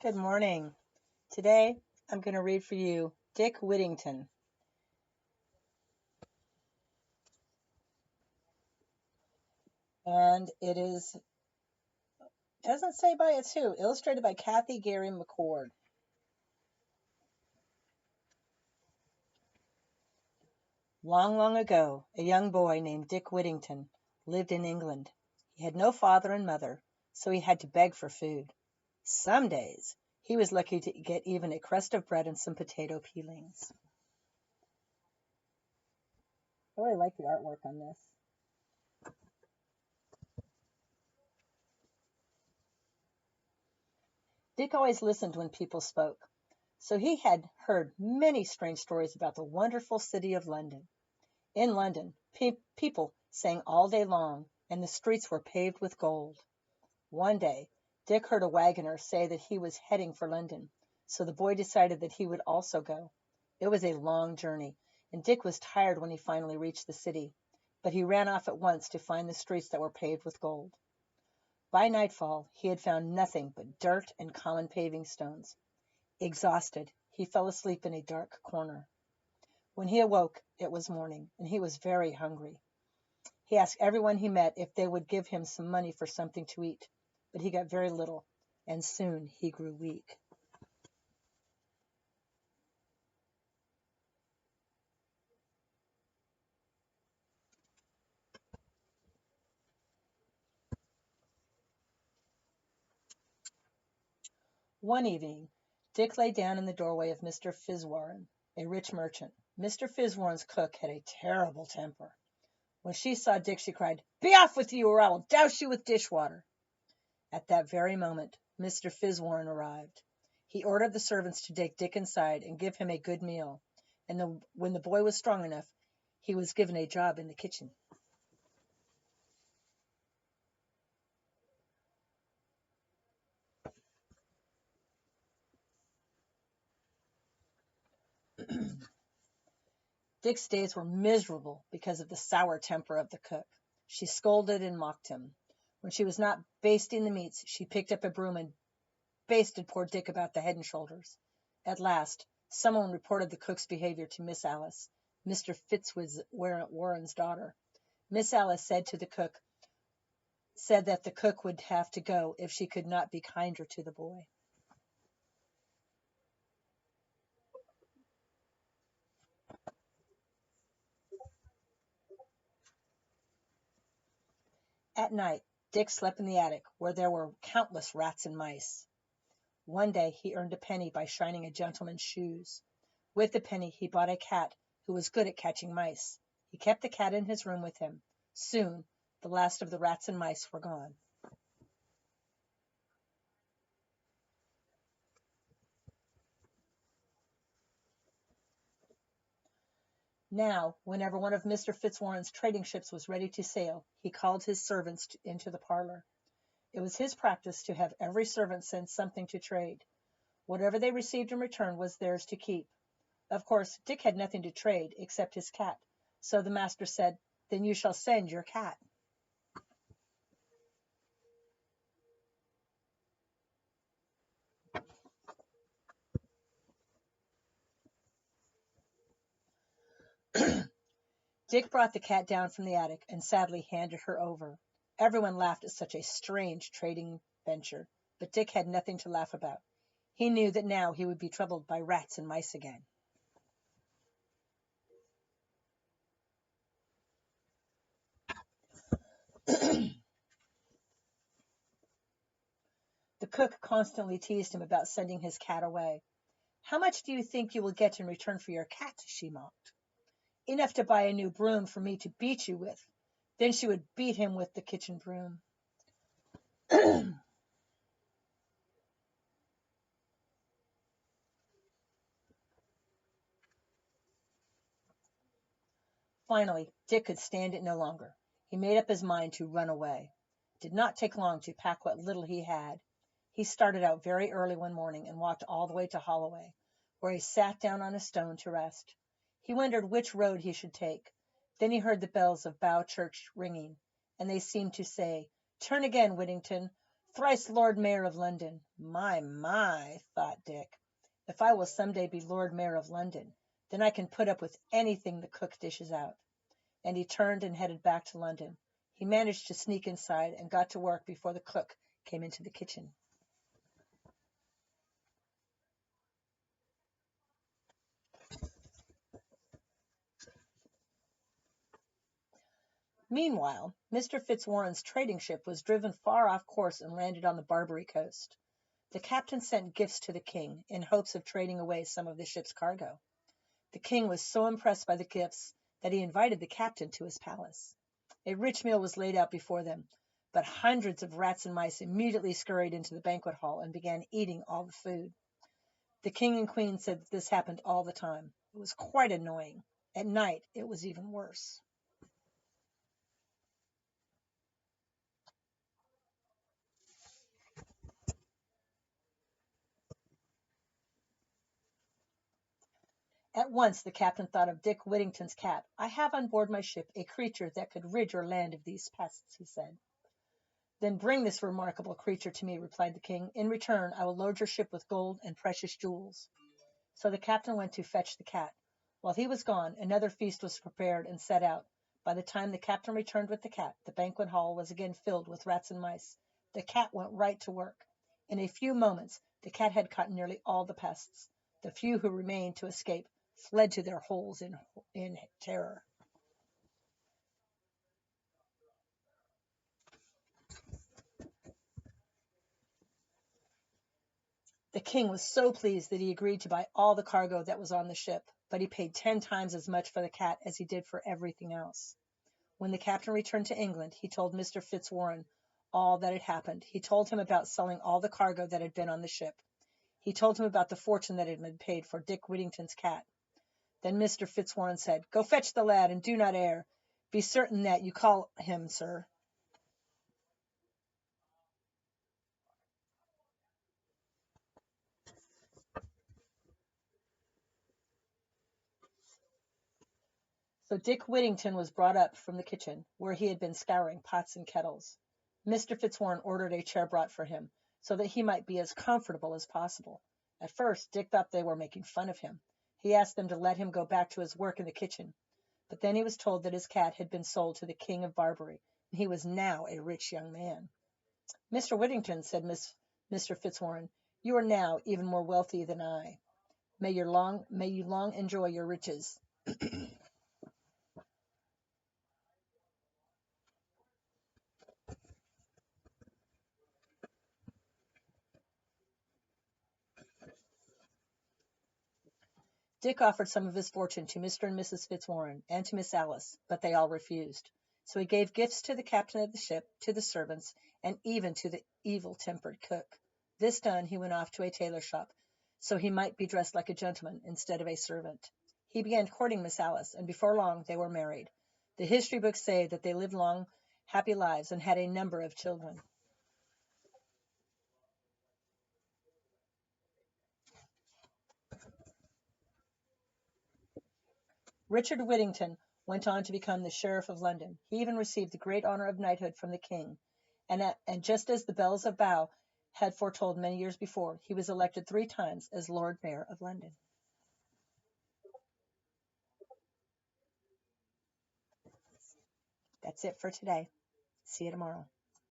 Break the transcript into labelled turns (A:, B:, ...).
A: Good morning. Today I'm going to read for you Dick Whittington, and it is doesn't say by its who, illustrated by Kathy Gary McCord. Long, long ago, a young boy named Dick Whittington lived in England. He had no father and mother, so he had to beg for food. Some days he was lucky to get even a crust of bread and some potato peelings. I really like the artwork on this. Dick always listened when people spoke, so he had heard many strange stories about the wonderful city of London. In London, people sang all day long, and the streets were paved with gold. One day, Dick heard a wagoner say that he was heading for London, so the boy decided that he would also go. It was a long journey, and Dick was tired when he finally reached the city, but he ran off at once to find the streets that were paved with gold. By nightfall, he had found nothing but dirt and common paving stones. Exhausted, he fell asleep in a dark corner. When he awoke, it was morning, and he was very hungry. He asked everyone he met if they would give him some money for something to eat, but he got very little, and soon he grew weak. One evening, Dick lay down in the doorway of Mr. Fitzwarren, a rich merchant. Mr. Fitzwarren's cook had a terrible temper. When she saw Dick, she cried, "Be off with you, or I will douse you with dishwater." At that very moment, Mr. Fitzwarren arrived. He ordered the servants to take Dick inside and give him a good meal, and when the boy was strong enough, he was given a job in the kitchen. Dick's days were miserable because of the sour temper of the cook. She scolded and mocked him. When she was not basting the meats, she picked up a broom and basted poor Dick about the head and shoulders. At last, someone reported the cook's behavior to Miss Alice, Mr. Fitzwarren's daughter. Miss Alice said that the cook would have to go if she could not be kinder to the boy. At night, Dick slept in the attic, where there were countless rats and mice. One day he earned a penny by shining a gentleman's shoes. With the penny he bought a cat who was good at catching mice. He kept the cat in his room with him. Soon the last of the rats and mice were gone. Now, whenever one of Mr. Fitzwarren's trading ships was ready to sail, he called his servants into the parlor. It was his practice to have every servant send something to trade. Whatever they received in return was theirs to keep. Of course, Dick had nothing to trade except his cat, so the master said, "Then you shall send your cat." Dick brought the cat down from the attic and sadly handed her over. Everyone laughed at such a strange trading venture, but Dick had nothing to laugh about. He knew that now he would be troubled by rats and mice again. The cook constantly teased him about sending his cat away. "How much do you think you will get in return for your cat?" she mocked. "Enough to buy a new broom for me to beat you with." Then she would beat him with the kitchen broom. Finally, Dick could stand it no longer. He made up his mind to run away. It did not take long to pack what little he had. He started out very early one morning and walked all the way to Holloway, where he sat down on a stone to rest. He wondered which road he should take. Then he heard the bells of Bow Church ringing, and they seemed to say, "Turn again, Whittington, Thrice Lord Mayor of London. My, thought Dick. If I will some day be Lord Mayor of London, then I can put up with anything the cook dishes out. And he turned and headed back to London. He managed to sneak inside and got to work before the cook came into the kitchen. Meanwhile, Mr. Fitzwarren's trading ship was driven far off course and landed on the Barbary coast. The captain sent gifts to the king in hopes of trading away some of the ship's cargo. The king was so impressed by the gifts that he invited the captain to his palace. A rich meal was laid out before them, but hundreds of rats and mice immediately scurried into the banquet hall and began eating all the food. The king and queen said that this happened all the time. It was quite annoying. At night, it was even worse. At once the captain thought of Dick Whittington's cat. "I have on board my ship a creature that could rid your land of these pests," he said. "Then bring this remarkable creature to me," replied the king. "In return I will load your ship with gold and precious jewels." So the captain went to fetch the cat. While he was gone, another feast was prepared and set out. By the time the captain returned with the cat, the banquet hall was again filled with rats and mice. The cat went right to work. In a few moments the cat had caught nearly all the pests. The few who remained to escape fled to their holes in terror. The king was so pleased that he agreed to buy all the cargo that was on the ship, but he paid 10 times as much for the cat as he did for everything else. When the captain returned to England, he told Mr. Fitzwarren all that had happened. He told him about selling all the cargo that had been on the ship. He told him about the fortune that had been paid for Dick Whittington's cat. Then Mr. Fitzwarren said, "Go fetch the lad, and do not err. Be certain that you call him, sir." So Dick Whittington was brought up from the kitchen, where he had been scouring pots and kettles. Mr. Fitzwarren ordered a chair brought for him, so that he might be as comfortable as possible. At first Dick thought they were making fun of him. He asked them to let him go back to his work in the kitchen. But then he was told that his cat had been sold to the King of Barbary, and he was now a rich young man. "Mr. Whittington," said Mr. Fitzwarren, "you are now even more wealthy than I. May you long enjoy your riches." Dick offered some of his fortune to Mr. and Mrs. Fitzwarren and to Miss Alice, but they all refused. So he gave gifts to the captain of the ship, to the servants, and even to the evil-tempered cook. This done, he went off to a tailor shop, so he might be dressed like a gentleman instead of a servant. He began courting Miss Alice, and before long they were married. The history books say that they lived long, happy lives and had a number of children. Richard Whittington went on to become the Sheriff of London. He even received the great honor of knighthood from the king. And just as the bells of Bow had foretold many years before, he was elected 3 times as Lord Mayor of London. That's it for today. See you tomorrow.